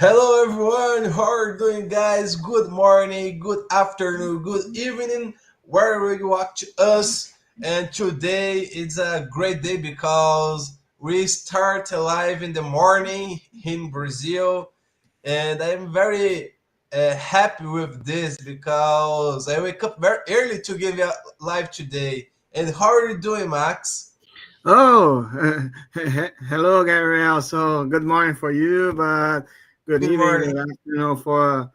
Hello everyone, how are you doing guys? Good morning, good afternoon, good evening, wherever you watch us. And today it's a great day because we start live in the morning in Brazil, and I'm very happy with this because I wake up very early to give you a live today. And how are you doing, Max? Oh, hello, Gabriel. So, good morning for you, but good Good evening, morning. good afternoon for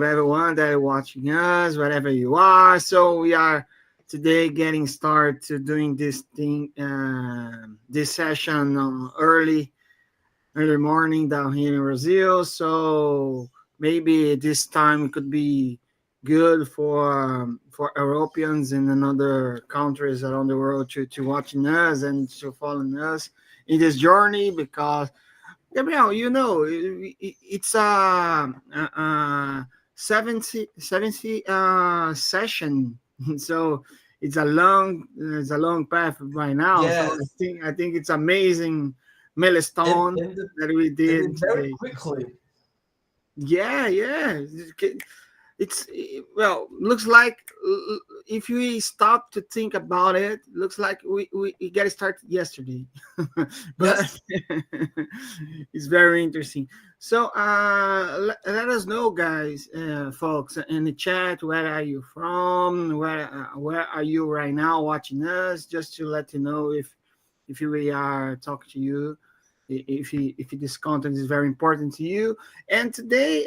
everyone that is watching us, wherever you are. So, we are today getting started to doing this thing, this session early morning down here in Brazil. So maybe this time could be good for Europeans and in other countries around the world to watching us and to following us in this journey because Gabriel, it's a 70 session, so it's a long path right now. So I Yes, think I think it's amazing and milestone and, that we and did very today. quickly. Yeah, yeah. It's well, looks like if we stop to think about it, looks like we got started yesterday. But Yes. it's very interesting. So let us know, guys, folks, in the chat, where are you from? Where are you right now watching us? Just to let you know if we are talking to you, if this content is very important to you. And today,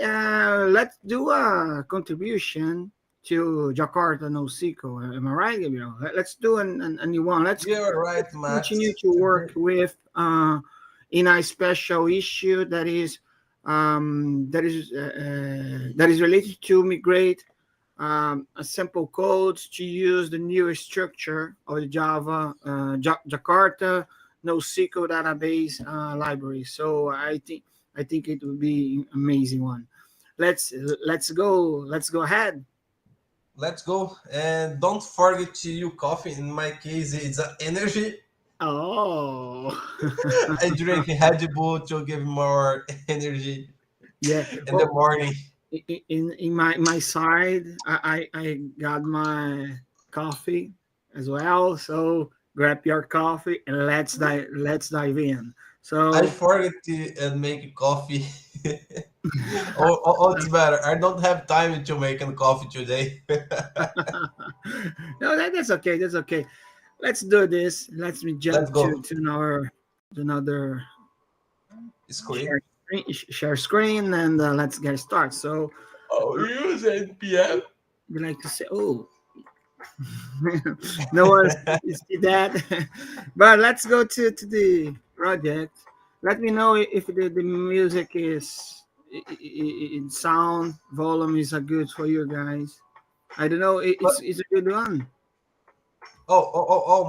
let's do a contribution to Jakarta NoSQL. Am I right, Gabriel? Let's do a new one. Let's You're right, continue Max. to work with in a special issue that is related to migrate a simple code to use the new structure of the Java Jakarta NoSQL database library. So I think it would be an amazing one. Let's let's go. Let's go ahead. Let's go. And don't forget to use coffee. In my case, it's energy. Oh, I drink Red Bull to give more energy yeah. in the Well, morning. in my side, I got my coffee as well. So grab your coffee and let's dive in. I So forget to make coffee. Oh, it's better. I don't have time to make a coffee today. no, that's okay. That's okay. Let's do this. Let me Let's jump go. to another Screen. share screen and let's get started. So Oh, use NPM. we like to say, oh, no one see that, but let's go to the project. Let me know if the music is in sound volume is a good for you guys. I don't know. It's a good one.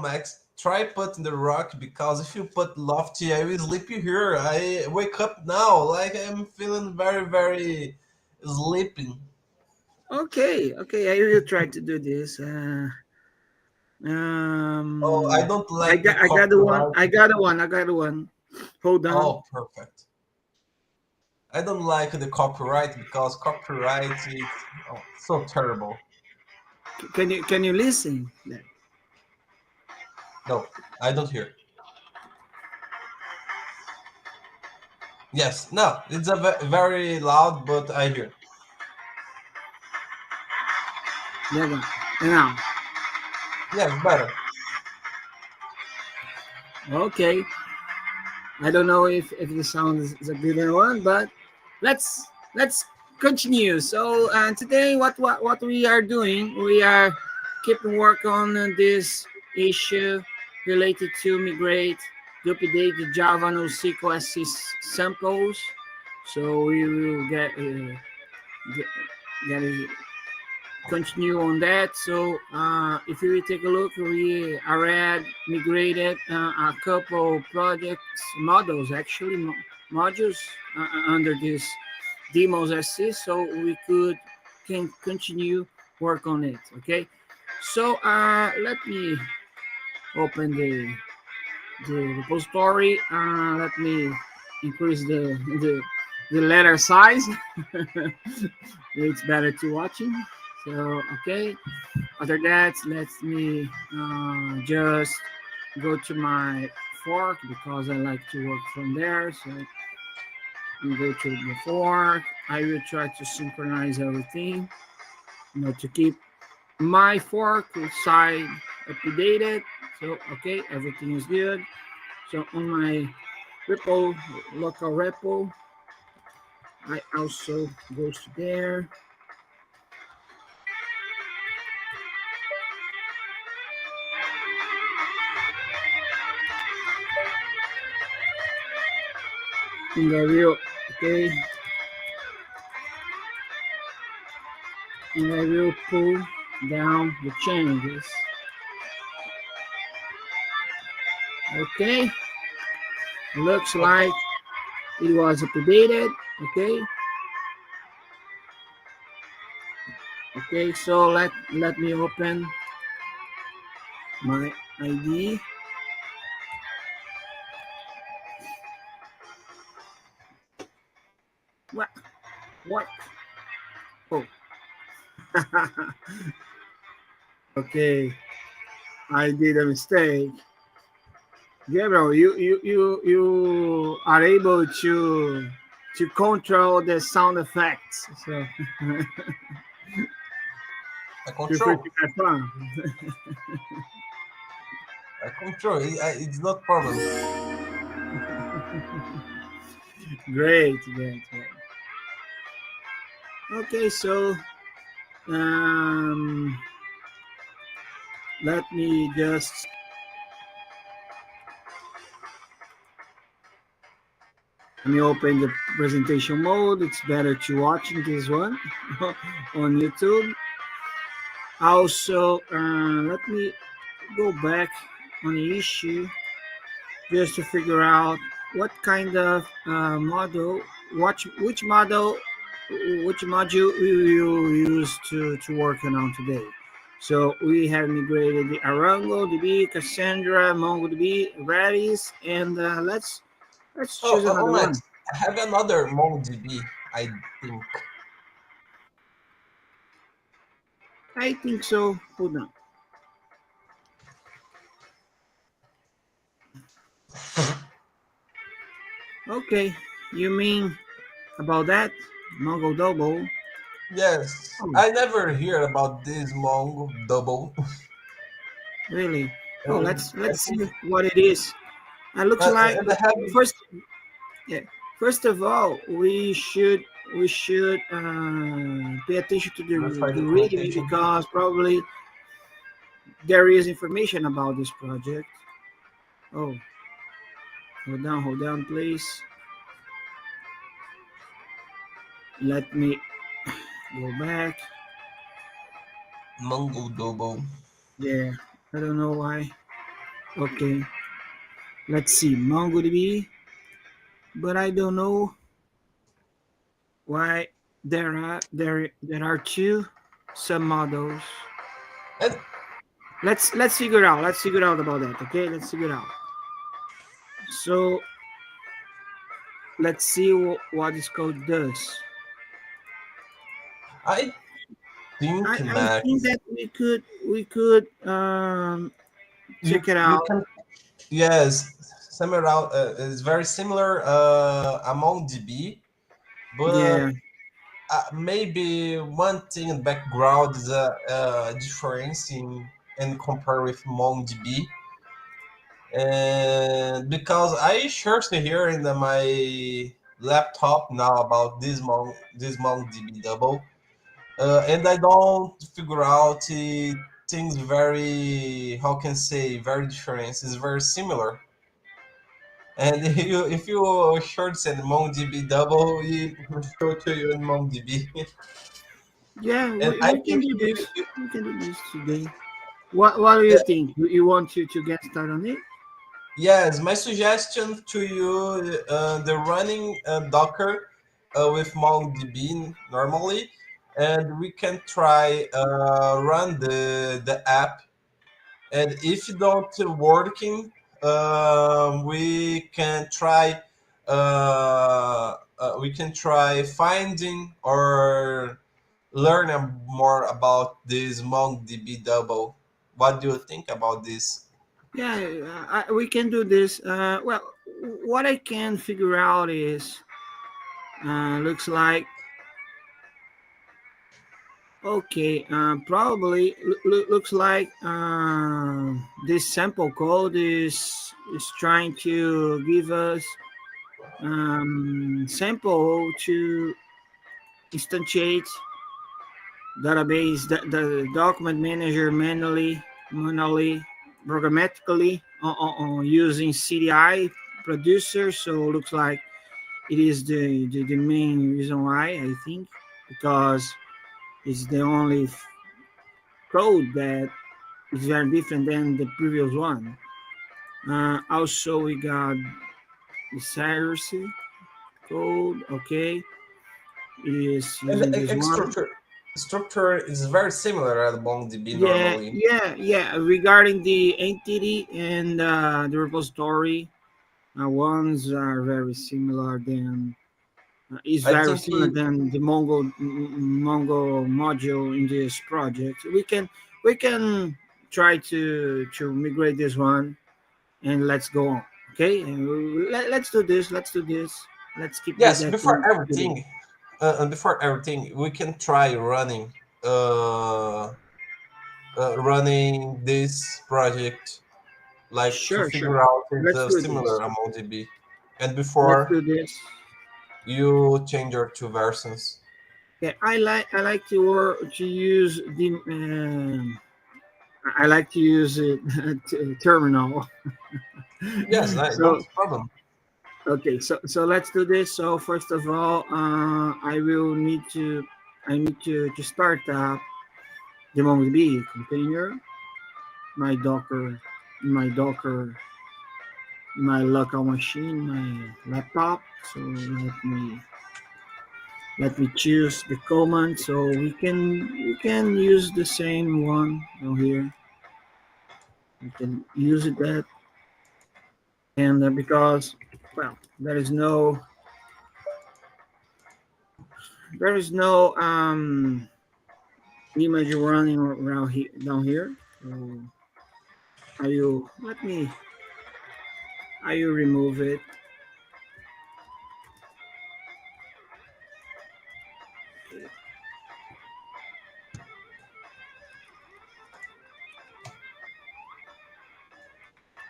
Max. Try putting the rock because if you put lofty, I will sleep you here. I wake up now, like I'm feeling very, very sleeping. Okay, okay. I will try to do this. Oh, I don't I like the got I got the one. copyright. I got the one. I got the one. Hold on. Oh, perfect. I don't like the copyright because copyright is so terrible. Can you listen? No, I don't hear. Yes, no, it's a very loud, but I hear. There go. And now, Yes, better. okay. I don't know if the sound is a good one, but let's continue. So today, what we are doing, we are keeping work on this issue related to migrate, duplicate the Java NoSQL samples. So we will get, get it continue on that. So if we take a look, we already migrated a couple projects models, actually modules under this demos SC, so we can continue work on it. Okay, so let me open the repository. Let me increase the the letter size. It's better to watching. So okay. After that, let me just go to my fork because I like to work from there. So I go to the fork. I will try to synchronize everything, to keep my fork side updated. So okay, everything is good. So on my repo, local repo, I also goes to there. And I will okay, and I will pull down the changes. Okay, looks Okay. like it was updated. Okay, okay. So let me open my ID. What? What? Oh, okay. I did a mistake. Gabriel, you are able to control the sound effects. So I feel free to control. have fun. I control. It's not problem. Great, great, great. Okay, so um, let me just let me open the presentation mode. It's better to watching this one on YouTube. Also, let me go back on the issue just to figure out what kind of model, which model, which module you use to working on today. So we have migrated the Arango DB, Cassandra, MongoDB, Redis, and let's Oh, choose another one. Max, I have another MongoDB, I think. I think so. Hold on. Okay, you mean about that MongoDB? Yes, Oh, I never hear about this Mongo double. really? Oh, And I let's think, see what it is. It looks like and I have, first. Yeah. First of all, we should pay attention to verify the README documentation. because probably there is information about this project. Oh, hold on, please. Let me go back. Mongo double. Yeah, I don't know why. Okay, let's see MongoDB, but I don't know why there are two submodels. And Let's figure out. Let's figure out about that. Okay, let's figure out. So let's see what this code does. I think, I think Max, that we could check it you out. can, yes, similar out is very similar among DB, but Yeah, maybe one thing in background is a difference in compare with MongoDB. And because I searched here in my laptop now about this MongoDB double, and I don't figure out things very, how can I say, very different. It's very similar. And if you short send MongoDB double, it will show to you in MongoDB. yeah, And we, I we can think do this. We can do this today. What do you think? You want to get started on it? yes, my suggestion to you, the running Docker with MongoDB normally, and we can try run the app. And if you don't working, we can try. we can try finding or learn more about this MongoDB double. What do you think about this? Yeah, we can do this. Well, what I can figure out is looks like okay. Probably looks like this sample code is trying to give us sample to instantiate database the document manager manually programmatically on using CDI producer. So looks like it is the main reason why I think because it's the only code that is very different than the previous one. Also, we got the Cyrus code. Okay, it is And using this one. structure is very similar at MongoDB Yeah, normally. yeah. Regarding the entity and the repository, ones are very similar. Then is I very think similar than the Mongo module in this project. We can try to migrate this one and let's go on. Okay, and let's do this. Let's do this. Let's keep yes. that thing today. And before everything, we can try uh, running this project like to Sure. figure out if Let's the do this. similar among DB. And Let's before do this. you change your two versions. Yeah, I like to use the I like to use it terminal. Yes, So no problem. okay, so let's do this. So first of all, I need to start up the MongoDB container, my Docker, my local machine, my laptop. So let me choose the command. So we can use the same one down here. We can use it that and because well there is no image running around here down here. So I will remove it.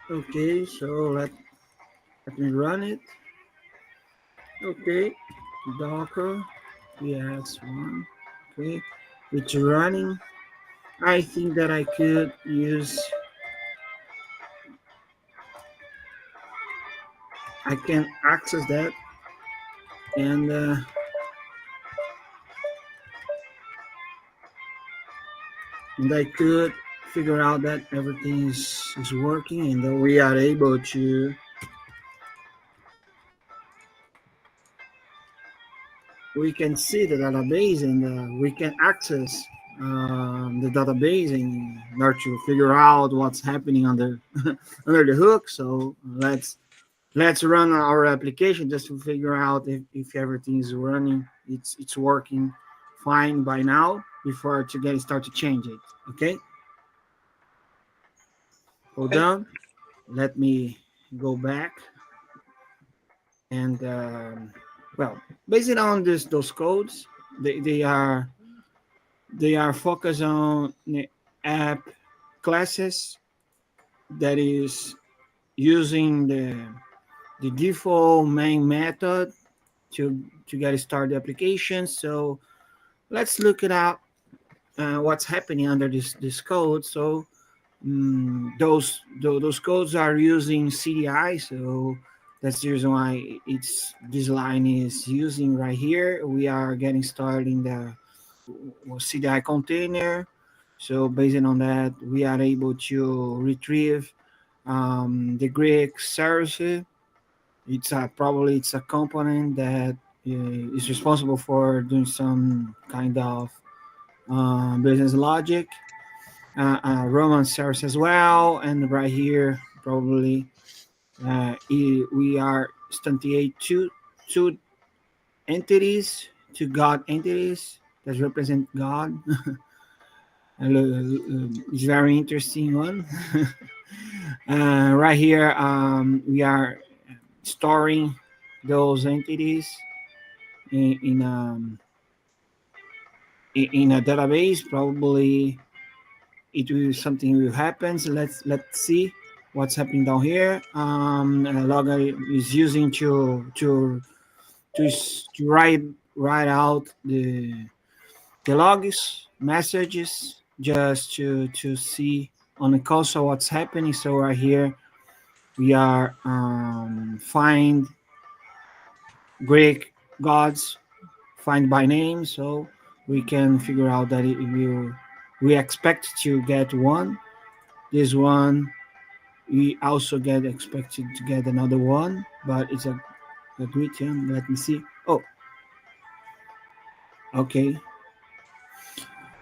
Okay, so let me run it. Okay, Docker PS1. Okay, it's running. I think that I can access that and I could figure out that everything is working and that we are able to we can see the database and we can access the database in order to figure out what's happening under under the hook. So let's run our application just to figure out if everything is running. It's working fine by now before to get start to change it. Okay, hold Okay. on. Let me go back and well, based on this those codes, they are focused on the app classes that is using the default main method to get started the application. So let's look it up what's happening under this code. So those codes are using CDI. So that's the reason why it's this line is using right here. We are getting started in the CDI container. So based on that, we are able to retrieve the Greek service. It's a component that is responsible for doing some kind of business logic, Roman service as well, and right here probably we are instantiate two entities, two God entities that represent God. It's very interesting one. Right here, we are storing those entities in, in um in a database. Probably it will something will happen. So let's see what's happening down here. Logger is using to write out the logs messages just to see on the console what's happening. So right here we are find Greek gods, find by name, so we can figure out that it will we expect to get one. This one we also get expected to get another one, but it's a great one. Let me see. Oh, okay.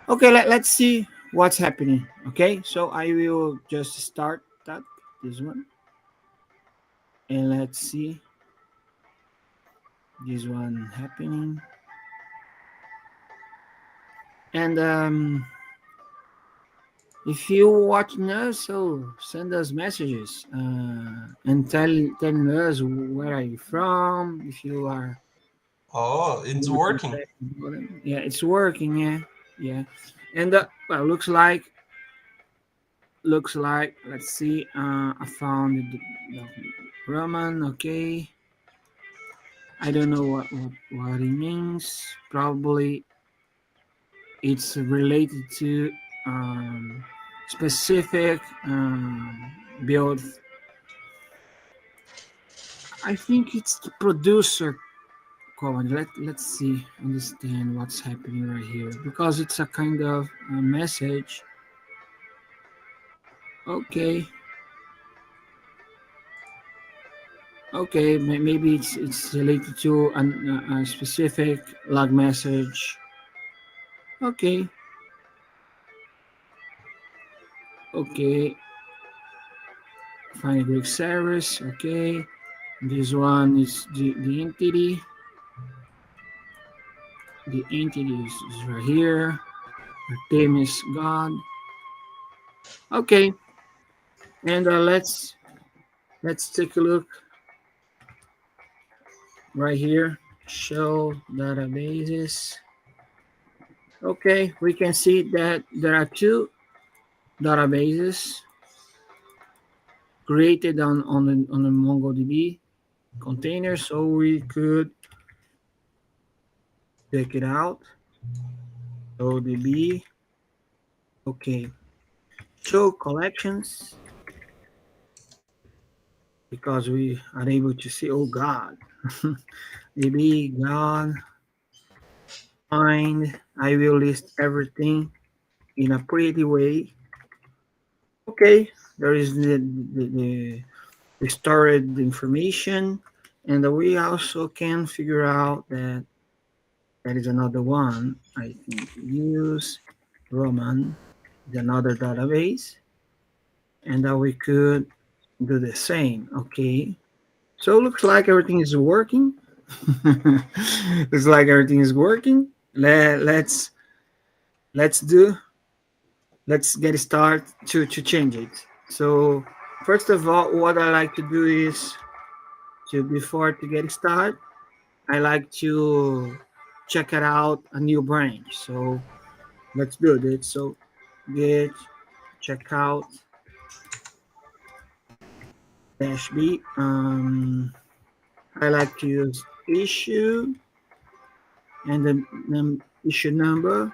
Okay, let's see what's happening. Okay, so I will just start that this one, and let's see this one happening. And if you watching us, so send us messages and telling us where are you from. If you are, Oh, it's working. yeah, it's working. Yeah, yeah. And well, looks like. Let's see. I found the Roman. Okay. I don't know what it means. Probably it's related to um, specific build. I think it's the producer command. Let's see, understand what's happening right here because it's a kind of a message. Okay, okay, maybe it's related to a specific log message. Okay, okay, find a Greek service. Okay, this one is the entity. The entity is right here. Artemis God. Okay, and let's take a look right here. Show databases. Okay, we can see that there are two databases created on the MongoDB container, so we could check it out. So DB. Okay, show collections because we are able to see. Oh God, DB God find. I will list everything in a pretty way. Okay, there is the stored information, and we also can figure out that there is another one. I think use Roman is another database, and that we could do the same. Okay, so looks like everything is working. Looks like everything is working. Let's do let's get started to change it. So first of all, what I like to do is to before to get started, I like to check it out a new branch. So let's do this. So get check out dash b. I like to use issue and then issue number.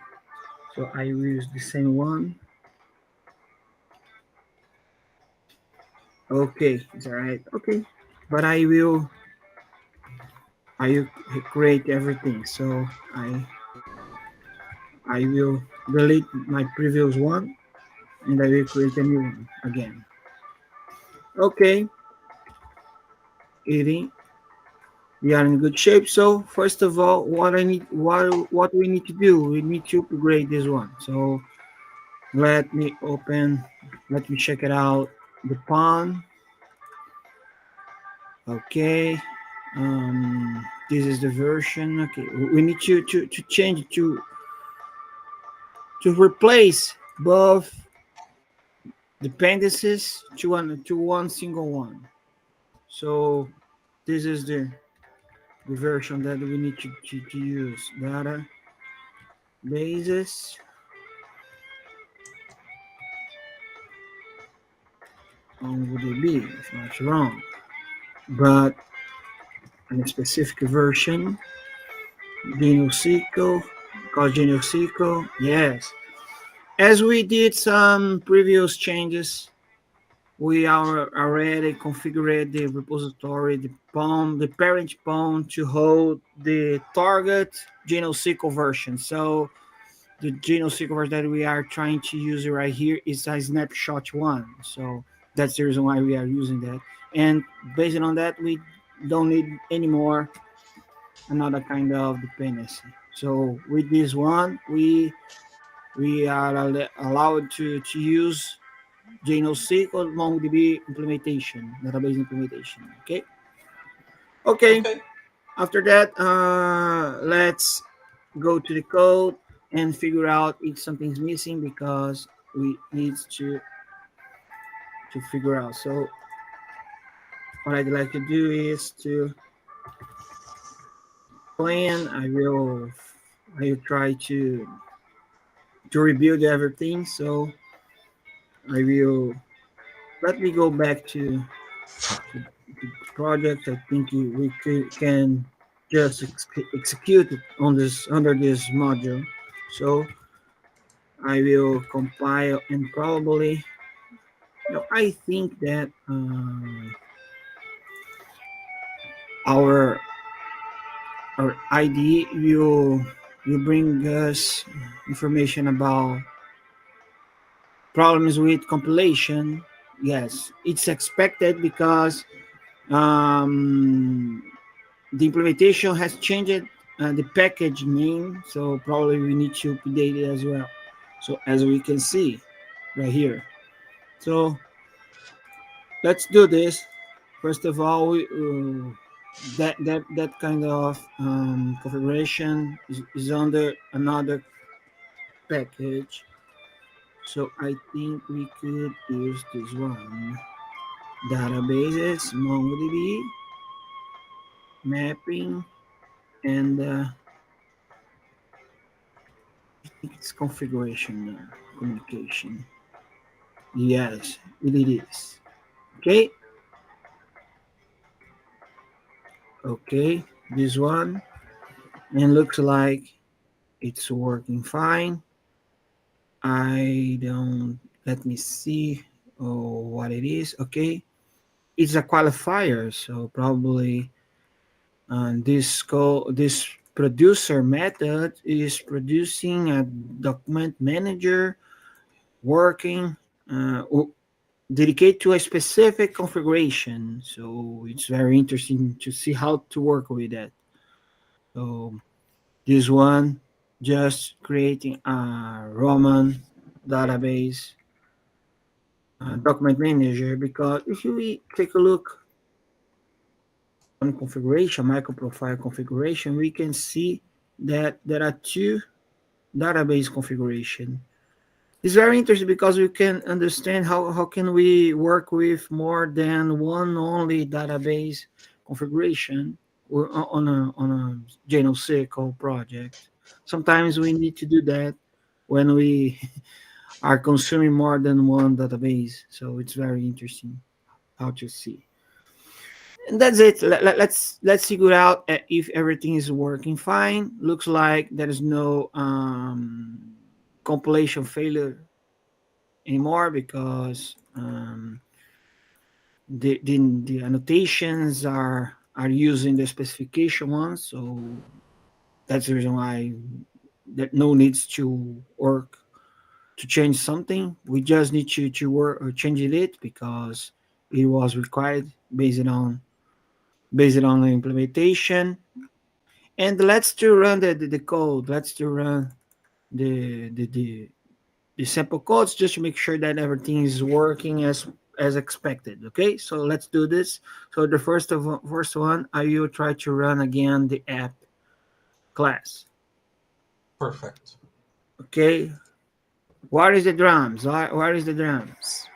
So I will use the same one. Okay, is that right? Okay, but I will create everything. So I will delete my previous one and I will create a new one again. Okay, eating. We are in good shape. So first of all, what we need to do, we need to upgrade this one. So let me open, let me check it out. The pawn. Okay. This is the version. Okay, we need to change to replace both dependencies to one single one. So this is the version that we need to use. Data bases on DB, if not wrong. But in a specific version, JNoSQL, called JNoSQL, yes. As we did some previous changes, we are already configured the repository, the parent POM to hold the target JNoSQL version. So the JNoSQL version that we are trying to use right here is a snapshot one. So that's the reason why we are using that. And based on that, we don't need any more another kind of dependency. So with this one, we are allowed to use JNoSQL MongoDB implementation, database implementation. Okay. Okay. Okay. After that, let's go to the code and figure out if something's missing because we need to figure out. So what I'd like to do is to plan. I will try to rebuild everything. So I will let me go back to project. I think can just execute it on this under this module. So I will compile and probably I think that our our ID will bring us information about problems with compilation. Yes, it's expected because um, the implementation has changed the package name, so probably we need to update it as well. So as we can see right here. So let's do this. First of all, that kind of configuration is under another package. So I think we could use this one. Databases, MongoDB, mapping, and I think it's configuration communication. Yes, it is. Okay, okay, this one, and looks like it's working fine. I don't, let me see what it is. Okay, it's a qualifier, so probably this producer method is producing a document manager working dedicated to a specific configuration. So it's very interesting to see how to work with that. So this one just creating a Roman database document manager, because if we take a look on configuration, micro profile configuration, we can see that there are two database configuration. It's very interesting because we can understand how can we work with more than one only database configuration or on a JNoSQL project. Sometimes we need to do that when we are consuming more than one database. So it's very interesting how to see. And that's it. Let's figure out if everything is working fine. Looks like there is no compilation failure anymore because the annotations are using the specification ones. So that's the reason why that no needs to work to change something. We just need to work or change it because it was required based on the implementation. And let's to run the code. Let's to run the the, the the sample codes just to make sure that everything is working as expected. Okay, so let's do this. So the first one, I will try to run again the app class. Perfect. Okay, what is the drums? What is the drums?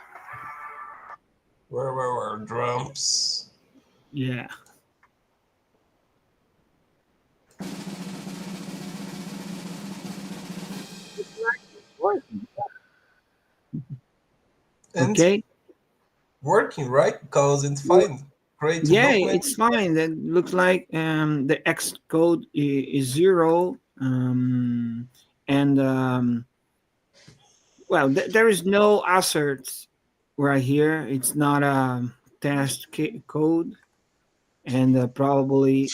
Where drums? Yeah. And Okay. working, right? Because it's fine. Create a Yeah, document. it's fine. That looks like the X code is zero, and well, there is no asserts right here. It's not a code, and probably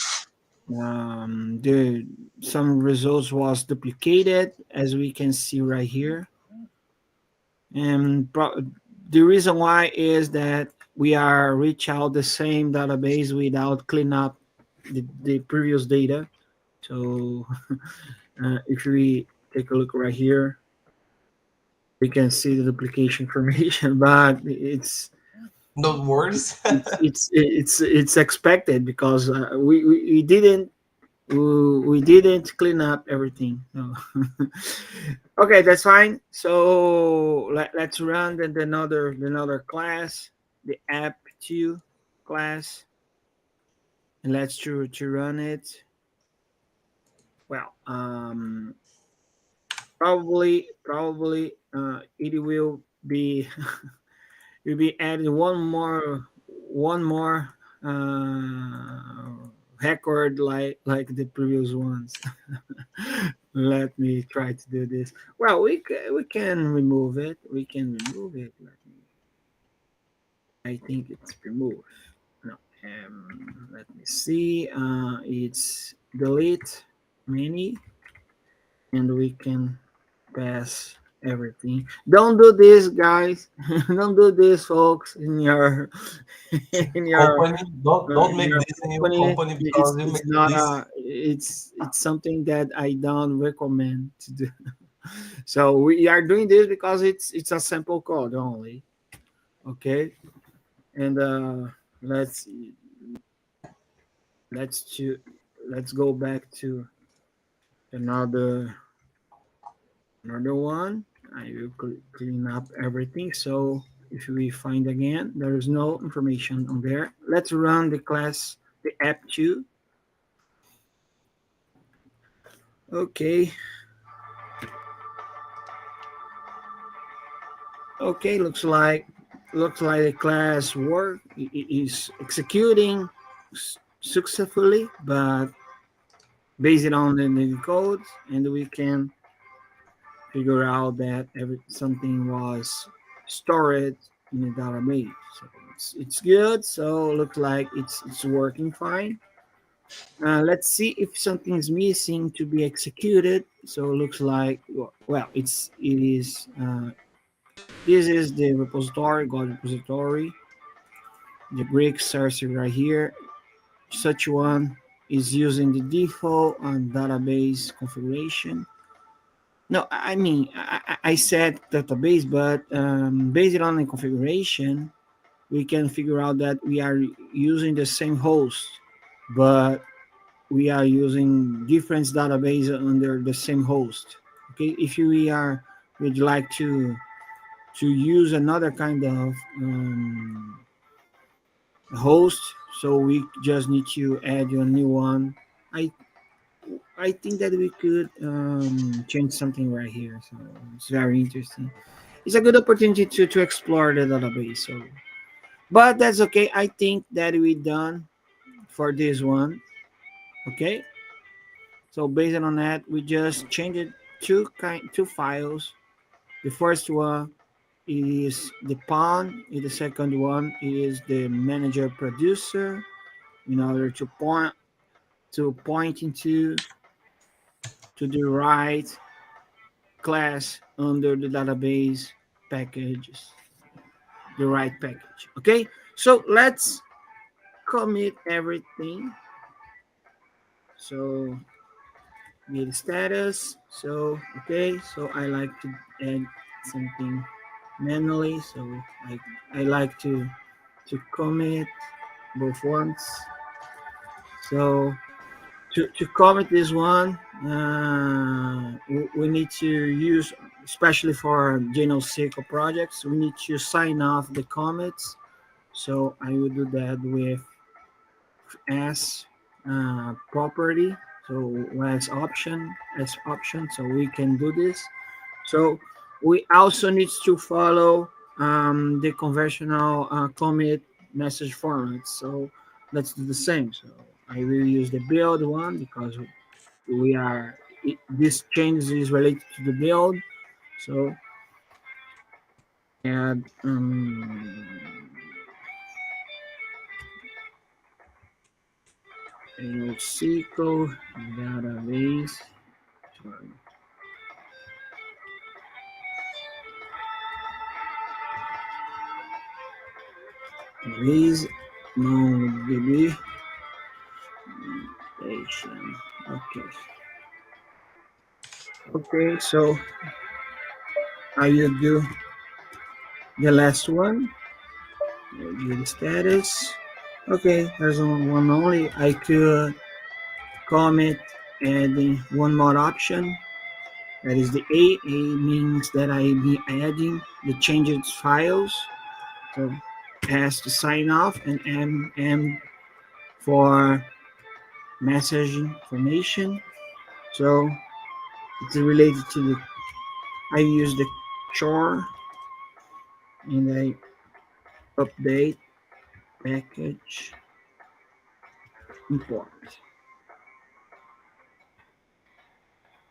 the some results was duplicated, as we can see right here. And the reason why is that we are reach out the same database without clean up the previous data. So if we take a look right here, we can see the duplication information, but No words. it's expected because we didn't clean up everything. So okay, that's fine. So let's run another class, the app2 class, and let's to run it. Well, probably it will be will be added one more record like the previous ones. Let me try to do this. Well, we can remove it. We can remove it. I think it's removed. No. Let me see. It's delete many, and we can pass everything. Don't do this, guys. Don't do this, folks. Company, don't in make your this in your company. company It's because you it's make not this. it's something that I don't recommend to do. So we are doing this because it's a sample code only. Okay, and let's let's to let's go back to another another one. I will clean up everything. So if we find again, there is no information on there. Let's run the class, the app2. Okay. Okay. Looks like the class work is executing successfully, but based on the code, and we can figure out that something was stored in a database. So it's good. So looks like it's working fine. Let's see if something is missing to be executed. So looks like well, it is. This is the repository, God repository. The Greek source right here. Such one is using the default and database configuration. No, I mean, I said database, but based on the configuration, we can figure out that we are using the same host, but we are using different database under the same host. Okay, if we are would like to use another kind of host, so we just need to add a new one. I I think that we could change something right here. So it's very interesting. It's a good opportunity to explore the database. So, but that's okay. I think that we done for this one. Okay. So based on that, we just changed two files. The first one is the pawn. And the second one is the manager producer. In order to point into to the right class under the database packages, the right package. Okay. So let's commit everything. So git status. So okay, so I like to add something manually. So I like to commit both ones. So to commit this one, we need to use, especially for JNoSQL projects, we need to sign off the commits. So I will do that with as property. So as option, so we can do this. So we also need to follow the conventional commit message format. So let's do the same. So I will use the build one because we are this change is related to the build. So add NoSQL database. Sorry, database MongoDB station. Okay. Okay. So I will do the last one. View the status. Okay, there's one only. I could comment adding one more option. That is the A. A means that I be adding the changes files. So S to sign off and M for message information. So it's related to the I use the chore and I update package import.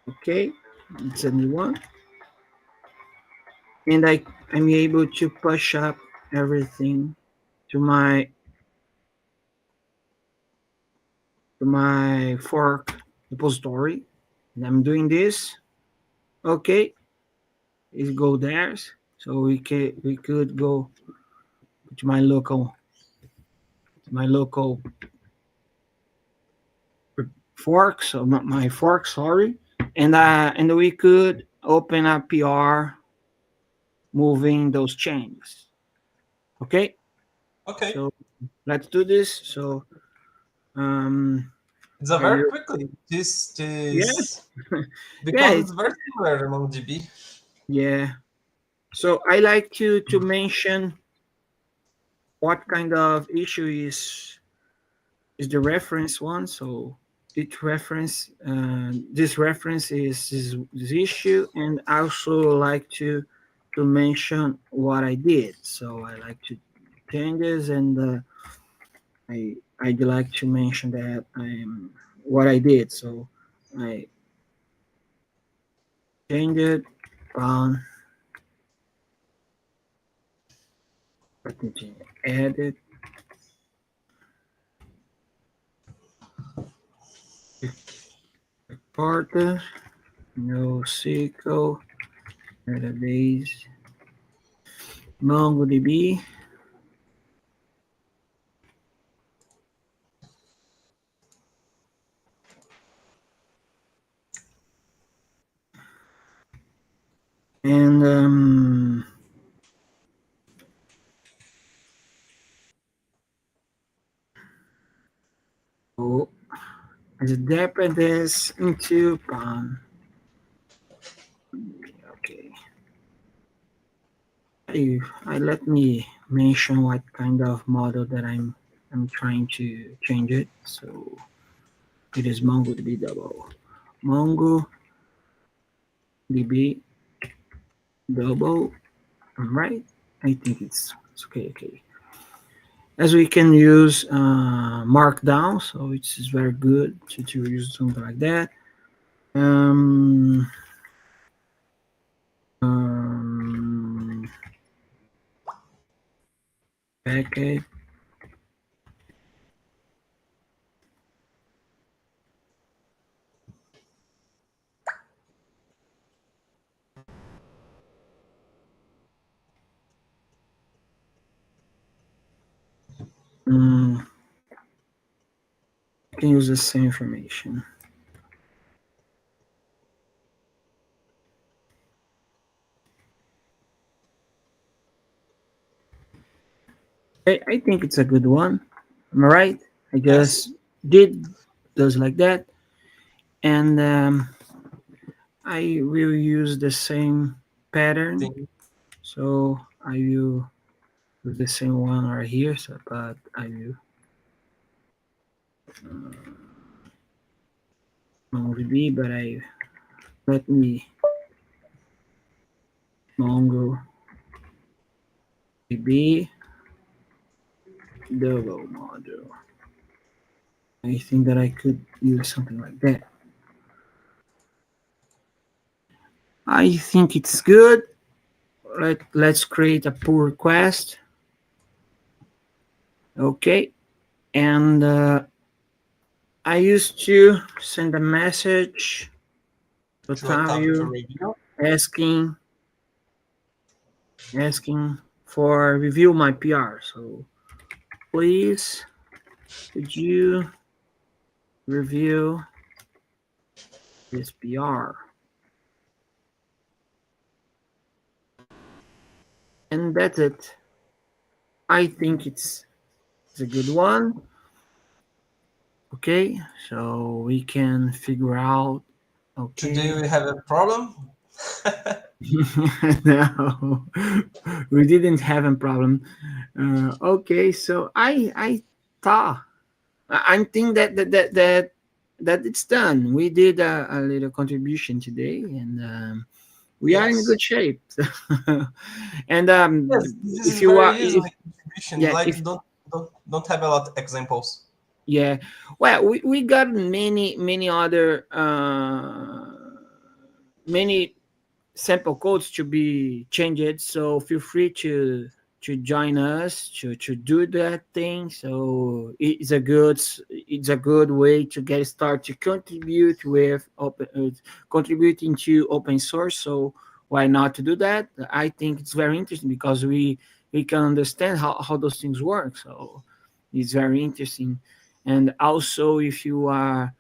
Okay, it's a new one. And I'm able to push up everything to my fork repository. And I'm doing this. Okay, it go there. So we could go to my local fork, so my fork, sorry, and we could open a PR moving those chains. Okay, Okay. so let's do this. So It's a are very you? quickly. This Yeah, this yeah, because it's very similar among DB. yeah. So I like to mention what kind of issue is the reference one. So each reference, this reference is this issue, and I also like to mention what I did. So I like to changes, and I like to mention that what I did. So I changed it on. Let me change. Edit reporter. NoSQL database. MongoDB. And oh, the dependence into PAN. Okay. I let me mention what kind of model that I'm trying to change it. So it is MongoDB double. MongoDB double. Right? I think it's okay. Okay. As we can use Markdown, so it's very good to use something like that. Um, um, package. Um, can use the same information. I think it's a good one. Am I right? I Yes, just did those like that, and I will use the same pattern. thing So I will use the same one right here. So, but I will MongoDB, but I let me MongoDB double module. I think that I could use something like that. I think it's good. Let's create a pull request. Okay. And I used to send a message to to a top to Otavio review. asking asking for review my PR. So please could you review this PR? And that's it. I think it's a good one. Okay, so we can figure out. Today Okay, we have a problem. no, we didn't have a problem. Okay, so I thought I'm think that it's done. We did a little contribution today, and we are in good Yes. shape. And Yes, this if is you very are, easy if contribution. yeah, Like if don't have a lot of examples. yeah, well, we got many other many sample codes to be changed, so feel free to join us to do that thing. So it's a good way to get started to contribute with open contributing to open source. So why not to do that? I think it's very interesting because we can understand how those things work. So it's very interesting. And also if you are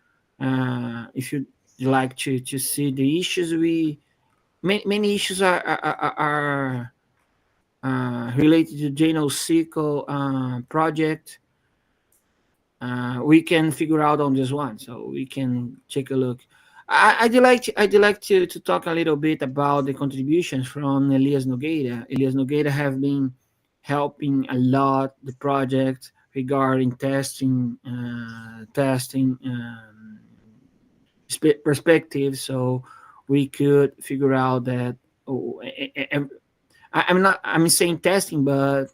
if you like to see the issues, we many issues are related to JNoSQL project. We can figure out on this one, so we can take a look. I'd like to talk a little bit about the contributions from Elias Nogueira. Elias Nogueira have been helping a lot the project regarding testing perspective, so we could figure out that. Oh, I'm not. I'm saying testing, but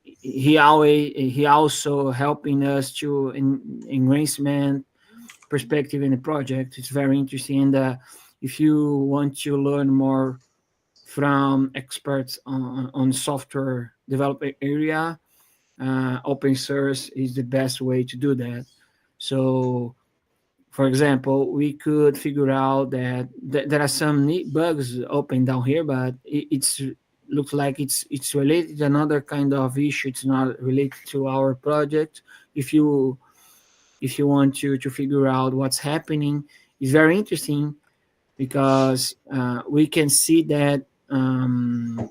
he also helping us to enhancement perspective in the project. It's very interesting. And if you want to learn more from experts on software development area, open source is the best way to do that. So for example, we could figure out that there are some neat bugs open down here, but it's looks like it's related to another kind of issue. It's not related to our project. If you if you want to figure out what's happening, it's very interesting because we can see that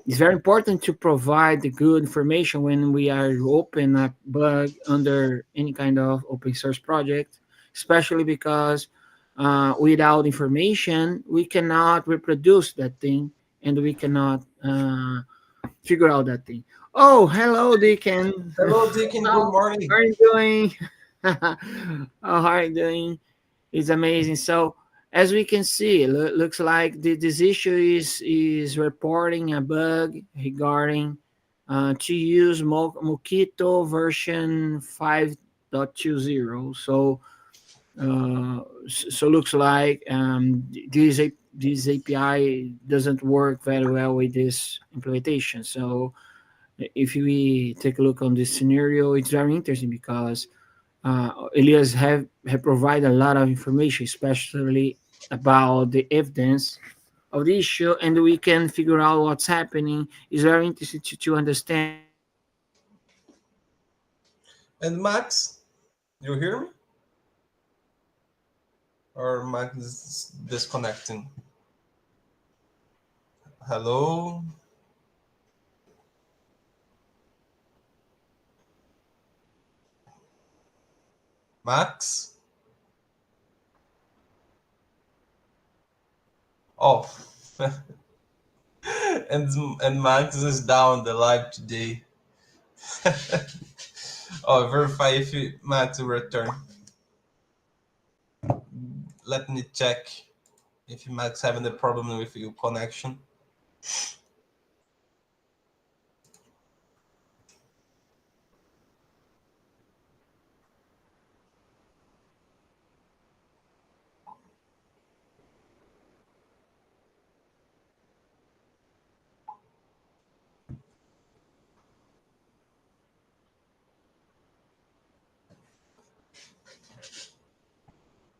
it's very important to provide the good information when we are open a bug under any kind of open source project, especially because without information we cannot reproduce that thing and we cannot figure out that thing. Oh, hello, Deacon. Hello, Deacon. Good How morning. are you doing? Oh, how are you doing? It's amazing. So as we can see, looks like this issue is reporting a bug regarding to use Mockito version 5.20. So so looks like this API doesn't work very well with this implementation. So if we take a look on this scenario, it's very interesting because Elias have provided a lot of information, especially about the evidence of the issue, and we can figure out what's happening. It's very interesting to understand And Max, you hear me? Or Max is disconnecting? Hello. Max. Oh, and and Max is down the live today. Oh, verify if Max will return. Let me check if Max having the problem with your connection.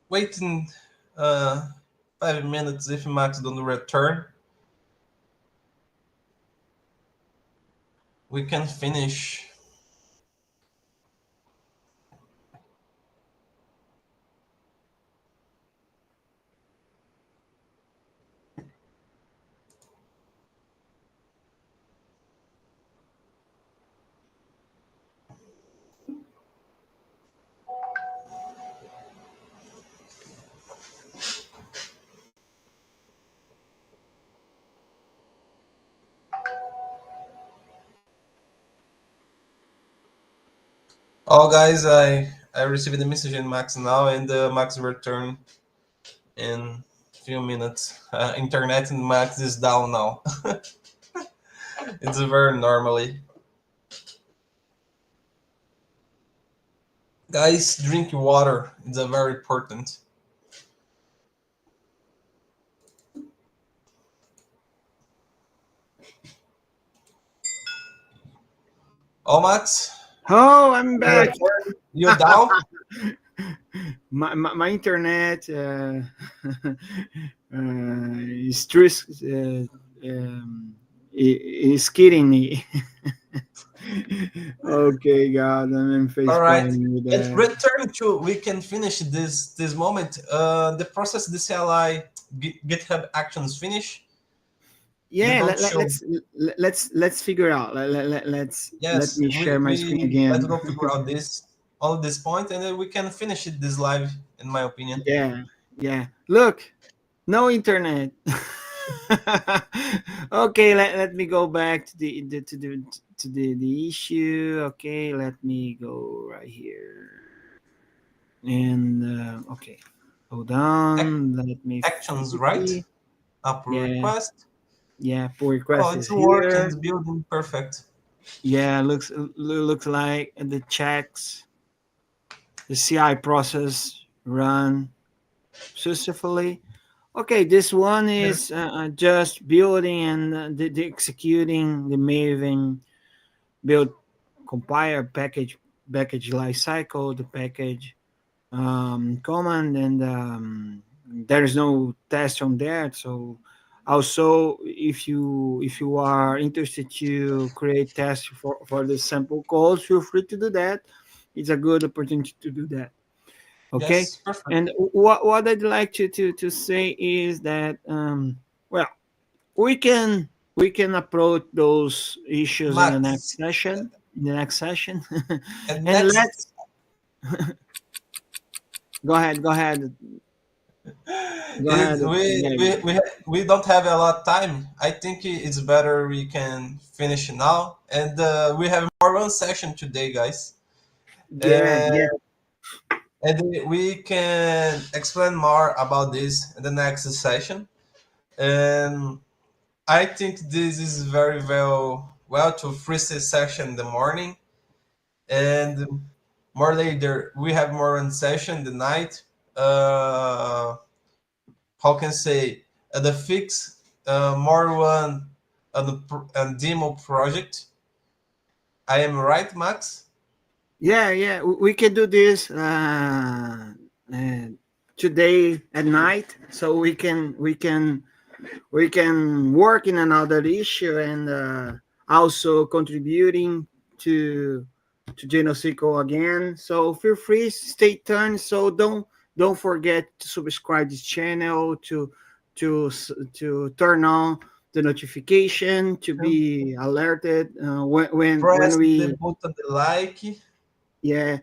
Waiting 5 minutes if Max don't return. We can finish. Oh, guys, I received the message in Max now, and Max return in few minutes. Internet in Max is down now. It's very normally. Guys, drink water. It's a very important. Oh, Max, Oh, I'm you back. return. You down? My internet is stress is kidding me. Okay, God, I'm face All right. planning with And that. return to we can finish this moment. The process the CLI GitHub Actions finish. You Yeah, don't show. let's figure out. Let Yes, me share my screen let's again. go figure out this all this point, and then we can finish it this live. In my opinion. Yeah, yeah. Look, no internet. Okay, let me go back to the issue. Okay, let me go right here. And okay, hold Ac- on. Let me Actions, right? see. Up Yeah, request. yeah. Pull Oh, request it's is working. here. It's building perfect. Yeah, looks like the checks, the CI process run successfully. Okay, this one Yeah. is just building and the executing the Maven build compile package lifecycle, the package command, and there is no test on that. So also, if you are interested to create tests for the sample calls, feel free to do that. It's a good opportunity to do that. Okay, Yes, perfect. and what I'd like to say is that well, we can approach those issues in the next Max, session. In the next session, and and next let's go ahead, go is ahead. Yeah, we don't have a lot of time. I think it's better we can finish now, and we have more one session today, guys. yeah, Uh, yeah, and we can explain more about this in the next session. And I think this is very well to first session in the morning, and more later we have more one session the night. How can I say the fix more one and demo project. I am right, Max? yeah. We can do this today at night, so we can work in another issue and also contributing to JNoSQL again. So feel free, stay tuned. So don't forget to subscribe this channel to turn on the notification to be alerted when Press the we button the like. yeah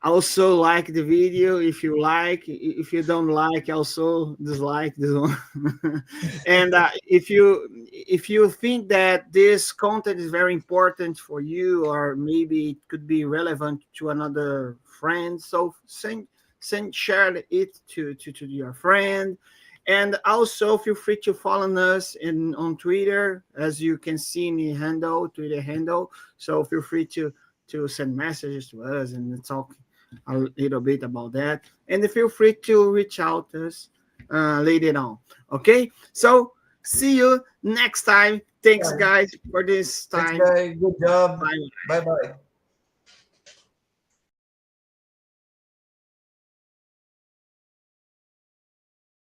Also like the video if you like. If you don't like, also dislike this one. And if you think that this content is very important for you, or maybe it could be relevant to another friend, so send share it to your friend. And also feel free to follow us in on Twitter, as you can see in the Twitter handle. So feel free to send messages to us and talk a little bit about that. And feel free to reach out to us later on. Okay, so see you next time. Thanks, Yeah. guys, for this Thanks, time. guys. Good job. Bye. Bye bye.